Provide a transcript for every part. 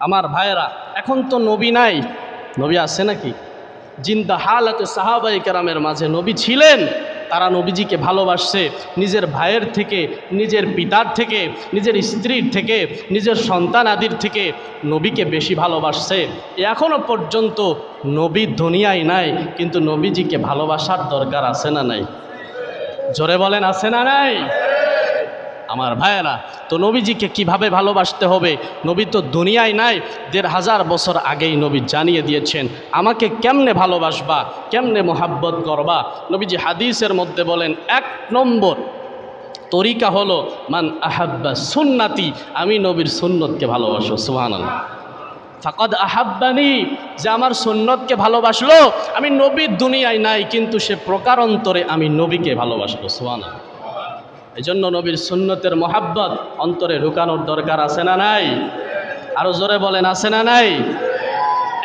আমার ভাইয়েরা, এখন তো নবী নাই, নবী আছে নাকি? জিন্দা হালাতে সাহাবায়ে কেরামের মাঝে নবী ছিলেন, তারা নবীজিকে ভালোবাসছে নিজের ভাইয়ের থেকে, নিজের পিতার থেকে, নিজের স্ত্রীর থেকে, নিজের সন্তান আদির থেকে নবীকে বেশি ভালোবাসছে। এখনও পর্যন্ত নবী দুনিয়ায় নাই, কিন্তু নবীজিকে ভালোবাসার দরকার আছে না নাই? জোরে বলেন, আছে না নাই? আমার ভাইয়েরা, তো নবীজিকে কিভাবে ভালোবাসতে হবে? নবী তো দুনিয়ায় নাই, ১৫০০ বছর আগেই নবী জানিয়ে দিয়েছেন আমাকে কেমনে ভালোবাসবা, কেমনে মোহাব্বত করবা। নবীজি হাদিসের মধ্যে বলেন, ১ নম্বর তরিকা হলো মান আহাব্বা সুন্নাতি, আমি নবীর সুন্নতকে ভালোবাসো। সুবহানাল্লাহ। ফাকাদ আহাব্বানি, যে আমার সুন্নতকে ভালোবাসলো, আমি নবীর দুনিয়ায় নাই কিন্তু সে প্রকারান্তরে আমি নবীকে ভালোবাসলো। সুবহানাল্লাহ। এই জন্য নবীর সুন্নতের মোহাব্বত অন্তরে ঢুকানোর দরকার আছে না নাই? আরো জোরে বলেন, আছে না নাই?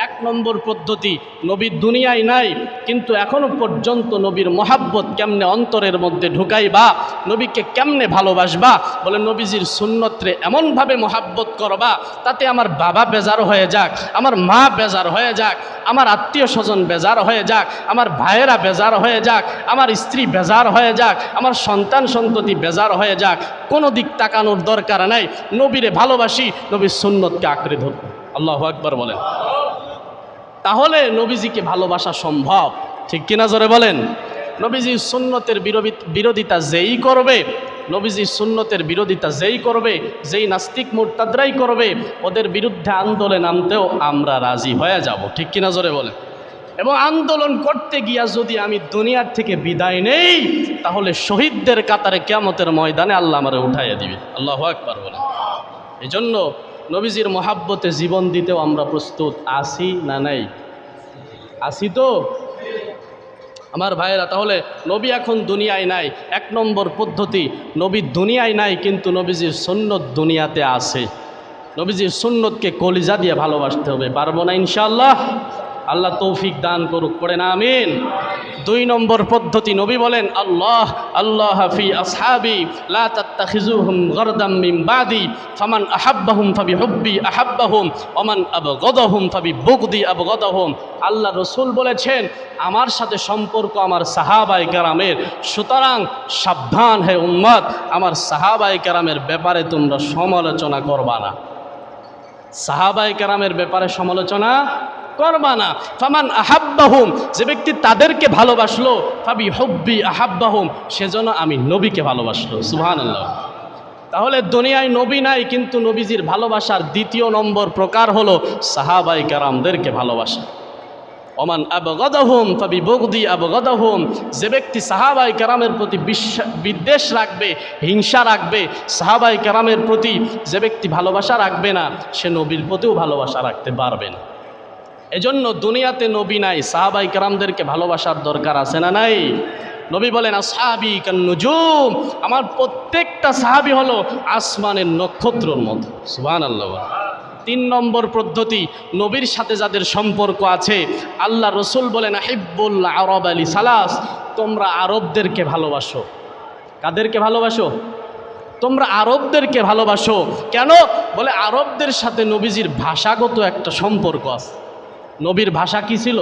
১ নম্বর পদ্ধতি, নবীর দুনিয়ায় নাই কিন্তু এখনো পর্যন্ত নবীর মোহাব্বত কেমনে অন্তরের মধ্যে ঢুকাইবা, নবীকে কেমনে ভালোবাসবা? বলে নবীজির সুন্নতরে এমনভাবে মোহাব্বত করবা তাতে আমার বাবা বেজার হয়ে যাক, আমার মা বেজার হয়ে যাক, আমার আত্মীয় স্বজন বেজার হয়ে যাক, আমার ভাইয়েরা বেজার হয়ে যাক, আমার স্ত্রী বেজার হয়ে যাক, আমার সন্তান সন্ততি বেজার হয়ে যাক, কোনো দিক তাকানোর দরকার নাই। নবীরে ভালোবাসি, নবীর সুন্নতকে আঁকড়ে ধরব। আল্লাহু আকবার বলেন। তাহলে নবীজিকে ভালোবাসা সম্ভব, ঠিক কিনা জোরে বলেন? নবীজির সুন্নতের বিরোধিতা যেই করবে, নবীজির সুন্নতের বিরোধিতা যেই করবে, যেই নাস্তিক মুরতাদরাই করবে, ওদের বিরুদ্ধে আন্দোলনে নামতেও আমরা রাজি হয়ে যাব, ঠিক কিনা জোরে বলেন? এবং আন্দোলন করতে গিয়া যদি আমি দুনিয়ার থেকে বিদায় নেই, তাহলে শহীদদের কাতারে কিয়ামতের ময়দানে আল্লাহ আমারে উঠাইয়া দিবে। আল্লাহু আকবার বলেন। এই জন্য নবীজির মহাব্বতে জীবন দিতেও আমরা প্রস্তুত আছি না নাই? আছি তো আমার ভাইয়েরা। তাহলে নবী এখন দুনিয়ায় নাই, ১ নম্বর পদ্ধতি, নবী দুনিয়ায় নাই কিন্তু নবীজির সুন্নত দুনিয়াতে আছে। নবীজির সুন্নতকে কলিজা দিয়ে ভালোবাসতে হবে। পারবো না ইনশাআল্লাহ? আল্লাহ তৌফিক দান করুক, পড়েন আমিন। ২ নম্বর পদ্ধতি, নবী বলেন আল্লাহ আল্লাহ ফি আসহাবি লা তাত্তাখিজুহুম গারদাম মিন বাদি ফামান আহাব্বাহুম ফাবিহুব্বি আহাব্বাহুম ওমান আবগাদাহুম ফাবিবুগদি আবগাদাহুম। আল্লাহ রসুল বলেছেন আমার সাথে সম্পর্ক আমার সাহাবায়ে কেরামের, সুতরাং সাবধান হে উম্মত, আমার সাহাবায়ে কেরামের ব্যাপারে তোমরা সমালোচনা করবা না। সাহাবায়ে কেরামের ব্যাপারে সমালোচনা করবা না। ফামান আহাব্বাহুম, যে ব্যক্তি তাদেরকে ভালোবাসলো, ফাবি হুব্বি আহাব্বাহুম, সেজন্য আমি নবীকে ভালোবাসলো। সুবহানাল্লাহ। তাহলে দুনিয়ায় নবী নাই কিন্তু নবীজির ভালোবাসার ২য় নম্বর প্রকার হলো সাহাবায়ে কেরামদেরকে ভালোবাসা। ওমান আবগাদাহুম ফাবিবুগদি আবগাদাহুম, যে ব্যক্তি সাহাবায়ে কেরামের প্রতি বিদ্বেষ রাখবে, হিংসা রাখবে, সাহাবায়ে কেরামের প্রতি যে ব্যক্তি ভালোবাসা রাখবে না, সে নবীর প্রতিও ভালোবাসা রাখতে পারবে না। এজন্য দুনিয়াতে নবী নাই, সাহাবায়ে কেরামদেরকে ভালোবাসার দরকার আছে না নাই? নবী বলেন আসহাবি কান্নুজুম, আমার প্রত্যেকটা সাহাবী হলো আসমানের নক্ষত্রের মতো। সুবহানাল্লাহ। ৩ নম্বর পদ্ধতি, নবীর সাথে যাদের সম্পর্ক আছে, আল্লাহ রসুল বলেন আহিব্বুল আরব আলী সালাস, তোমরা আরবদেরকে ভালোবাসো। কাদেরকে ভালোবাসো? তোমরা আরবদেরকে ভালোবাসো। কেন? বলে আরবদের সাথে নবীজির ভাষাগত একটা সম্পর্ক আছে। নবীর ভাষা কি ছিল?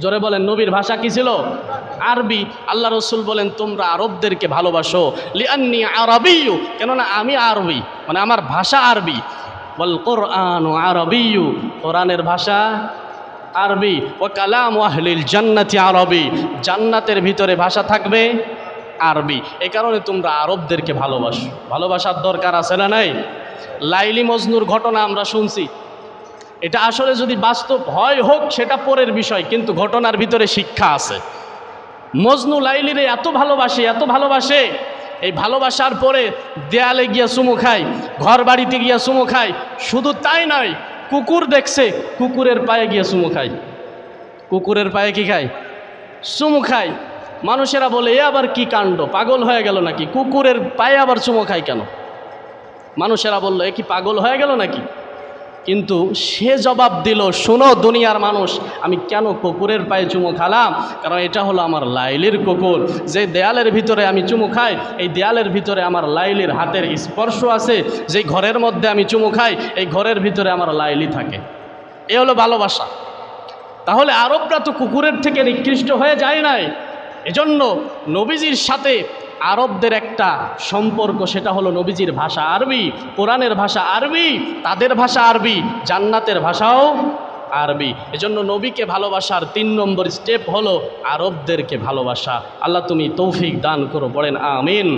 জোরে বলেন, নবীর ভাষা কি ছিল? আরবি। আল্লাহ রসুল বলেন তোমরা আরবদেরকে ভালোবাসো, লিআন্নী আরবিয়্যু, কেননা আমি আরবি, মানে আমার ভাষা আরবি। ওয়াল কুরআনু আরবিয়্যু, কোরআনের ভাষা আরবি। ওয়া কালামু আহলিল জান্নাতি আরবি, জান্নাতের ভিতরে ভাষা থাকবে আরবি। এই কারণে তোমরা আরবদেরকে ভালোবাসো। ভালোবাসার দরকার আছে না নাই? লাইলি মজনুর ঘটনা আমরা শুনছি, এটা আসলে যদি বাস্তব হয় হোক সেটা পরের বিষয়, কিন্তু ঘটনার ভিতরে শিক্ষা আছে। মজনু লাইলিরে এত ভালোবাসে, এত ভালোবাসে, এই ভালোবাসার পরে দেয়ালে গিয়া চুমু খায়, ঘর বাড়িতে গিয়া চুমু খায়। শুধু তাই নয়, কুকুর দেখছে, কুকুরের পায়ে গিয়া চুমু খায়। কুকুরের পায়ে কি খায়? চুমু খায়। মানুষেরা বলে এ আবার কি কাণ্ড, পাগল হয়ে গেল নাকি? কুকুরের পায়ে আবার চুমু খায় কেন? মানুষেরা বলল এ কি পাগল হয়ে গেল নাকি? কিন্তু সে জবাব দিল, শোনো দুনিয়ার মানুষ, আমি কেন কুকুরের পায়ে চুমু খালাম? কারণ এটা হলো আমার লাইলির কুকুর। যে দেয়ালের ভিতরে আমি চুমু খাই, এই দেয়ালের ভিতরে আমার লাইলির হাতের স্পর্শ আছে। যেই ঘরের মধ্যে আমি চুমু খাই, এই ঘরের ভিতরে আমার লাইলি থাকে। এ হলো ভালোবাসা। তাহলে আরবরা তো কুকুরের থেকে নিকৃষ্ট হয়ে যায় নাই। এজন্য নবীজির সাথে আরবদের একটা সম্পর্ক, সেটা হলো নবীজির ভাষা আরবি, কোরআনের ভাষা আরবি, তাদের ভাষা আরবি, জান্নাতের ভাষাও আরবি। এজন্য নবীকে ভালোবাসার 3 নম্বর স্টেপ হলো আরবদেরকে ভালোবাসা। আল্লাহ তুমি তৌফিক দান করো, বলেন আমিন।